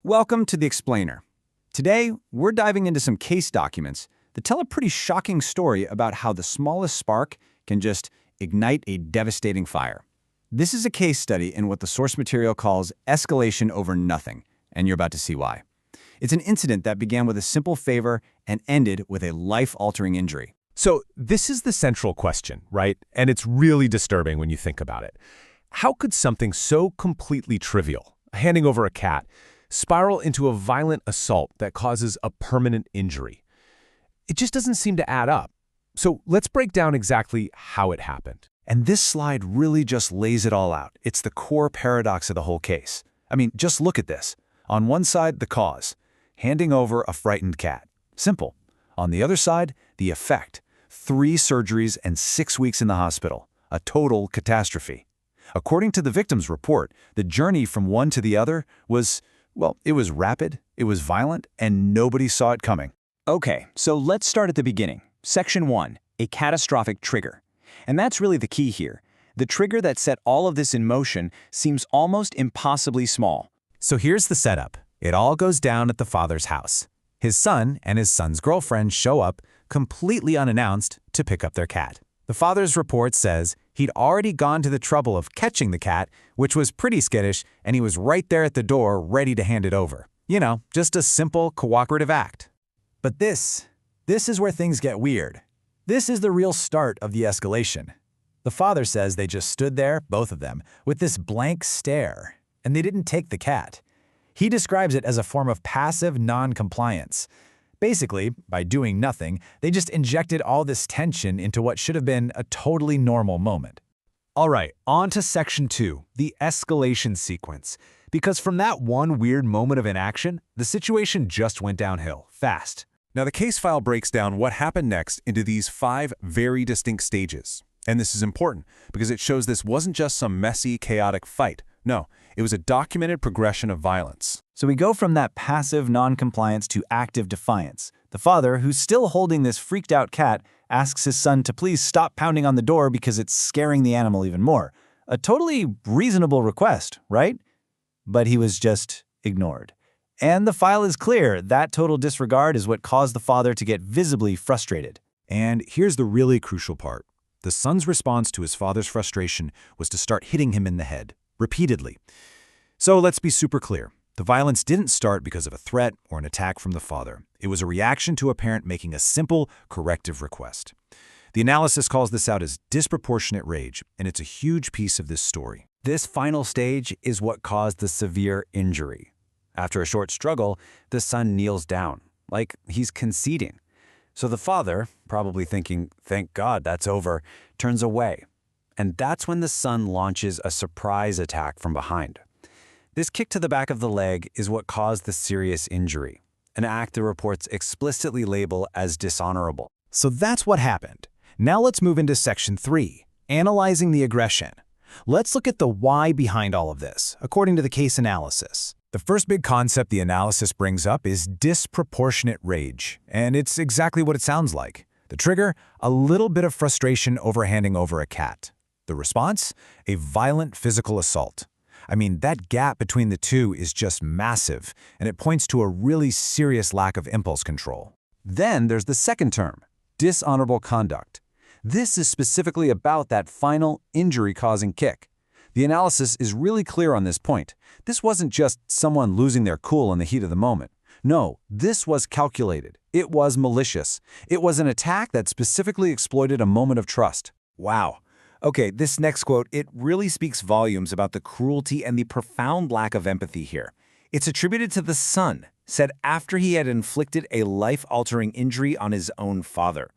Welcome to The Explainer. Today, we're diving into some case documents that tell a pretty shocking story about how the smallest spark can just ignite a devastating fire. This is a case study in what the source material calls escalation over nothing, and you're about to see why. It's an incident that began with a simple favor and ended with a life-altering injury. So this is the central question, right? And it's really disturbing when you think about it. How could something so completely trivial, handing over a cat, spiral into a violent assault that causes a permanent injury? It just doesn't seem to add up. So let's break down exactly how it happened. And this slide really just lays it all out. It's the core paradox of the whole case. I mean, just look at this. On one side, the cause, handing over a frightened cat. Simple. On the other side, the effect. 3 surgeries and 6 weeks in the hospital. A total catastrophe. According to the victim's report, the journey from one to the other was, well, it was rapid, it was violent, and nobody saw it coming. Okay, so let's start at the beginning. Section 1, a catastrophic trigger. And that's really the key here. The trigger that set all of this in motion seems almost impossibly small. So here's the setup. It all goes down at the father's house. His son and his son's girlfriend show up, completely unannounced, to pick up their cat. The father's report says he'd already gone to the trouble of catching the cat, which was pretty skittish, and he was right there at the door ready to hand it over. You know, just a simple cooperative act. But this is where things get weird. This is the real start of the escalation. The father says they just stood there, both of them, with this blank stare, and they didn't take the cat. He describes it as a form of passive non-compliance. Basically, by doing nothing, they just injected all this tension into what should have been a totally normal moment. All right, on to Section 2, the escalation sequence. Because from that one weird moment of inaction, the situation just went downhill, fast. Now, the case file breaks down what happened next into these 5 very distinct stages. And this is important because it shows this wasn't just some messy, chaotic fight. No, it was a documented progression of violence. So we go from that passive non-compliance to active defiance. The father, who's still holding this freaked-out cat, asks his son to please stop pounding on the door because it's scaring the animal even more. A totally reasonable request, right? But he was just ignored. And the file is clear. That total disregard is what caused the father to get visibly frustrated. And here's the really crucial part. The son's response to his father's frustration was to start hitting him in the head, repeatedly. So let's be super clear. The violence didn't start because of a threat or an attack from the father. It was a reaction to a parent making a simple, corrective request. The analysis calls this out as disproportionate rage, and it's a huge piece of this story. This final stage is what caused the severe injury. After a short struggle, the son kneels down, like he's conceding. So the father, probably thinking, thank God that's over, turns away. And that's when the son launches a surprise attack from behind. This kick to the back of the leg is what caused the serious injury, an act the reports explicitly label as dishonorable. So that's what happened. Now let's move into Section 3, analyzing the aggression. Let's look at the why behind all of this, according to the case analysis. The first big concept the analysis brings up is disproportionate rage, and it's exactly what it sounds like. The trigger, a little bit of frustration over handing over a cat. The response, a violent physical assault. I mean, that gap between the two is just massive, and it points to a really serious lack of impulse control. Then there's the second term, dishonorable conduct. This is specifically about that final injury-causing kick. The analysis is really clear on this point. This wasn't just someone losing their cool in the heat of the moment. No, this was calculated. It was malicious. It was an attack that specifically exploited a moment of trust. Wow. Okay, this next quote, it really speaks volumes about the cruelty and the profound lack of empathy here. It's attributed to the son, said after he had inflicted a life-altering injury on his own father.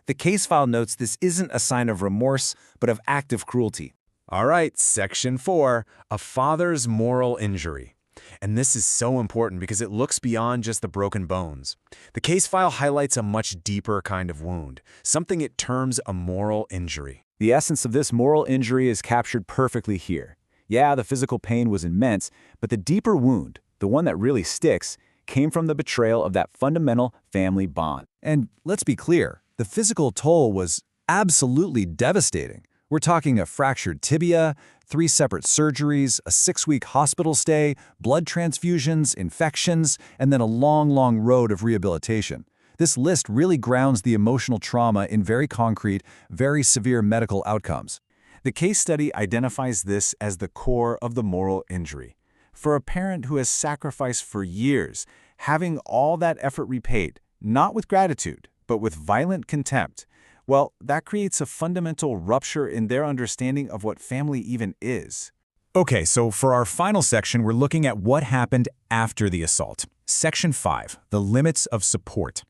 The case file notes this isn't a sign of remorse, but of active cruelty. All right, Section 4, a father's moral injury. And this is so important because it looks beyond just the broken bones. The case file highlights a much deeper kind of wound, something it terms a moral injury. The essence of this moral injury is captured perfectly here. Yeah, the physical pain was immense, but the deeper wound, the one that really sticks, came from the betrayal of that fundamental family bond. And let's be clear, the physical toll was absolutely devastating. We're talking a fractured tibia, 3 separate surgeries, a 6-week hospital stay, blood transfusions, infections, and then a long road of rehabilitation. This list really grounds the emotional trauma in very concrete, very severe medical outcomes. The case study identifies this as the core of the moral injury. For a parent who has sacrificed for years, having all that effort repaid, not with gratitude, but with violent contempt, well, that creates a fundamental rupture in their understanding of what family even is. Okay, so for our final section, we're looking at what happened after the assault. Section 5, the limits of support.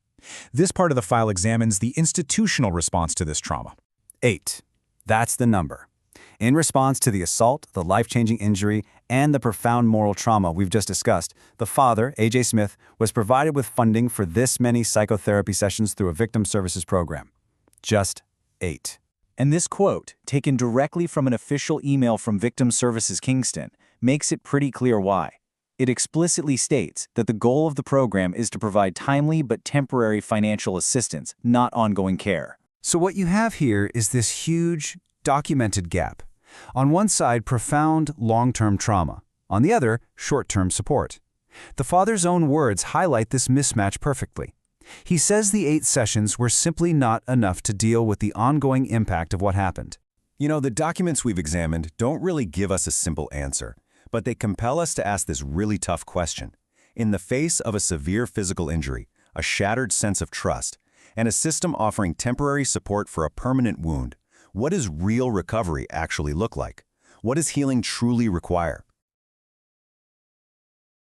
This part of the file examines the institutional response to this trauma. 8. That's the number. In response to the assault, the life-changing injury, and the profound moral trauma we've just discussed, the father, A.J. Smith, was provided with funding for this many psychotherapy sessions through a victim services program. Just 8. And this quote, taken directly from an official email from Victim Services Kingston, makes it pretty clear why. It explicitly states that the goal of the program is to provide timely but temporary financial assistance, not ongoing care. So what you have here is this huge, documented gap. On one side, profound, long-term trauma. On the other, short-term support. The father's own words highlight this mismatch perfectly. He says the 8 sessions were simply not enough to deal with the ongoing impact of what happened. You know, the documents we've examined don't really give us a simple answer, but they compel us to ask this really tough question. In the face of a severe physical injury, a shattered sense of trust, and a system offering temporary support for a permanent wound, what does real recovery actually look like? What does healing truly require?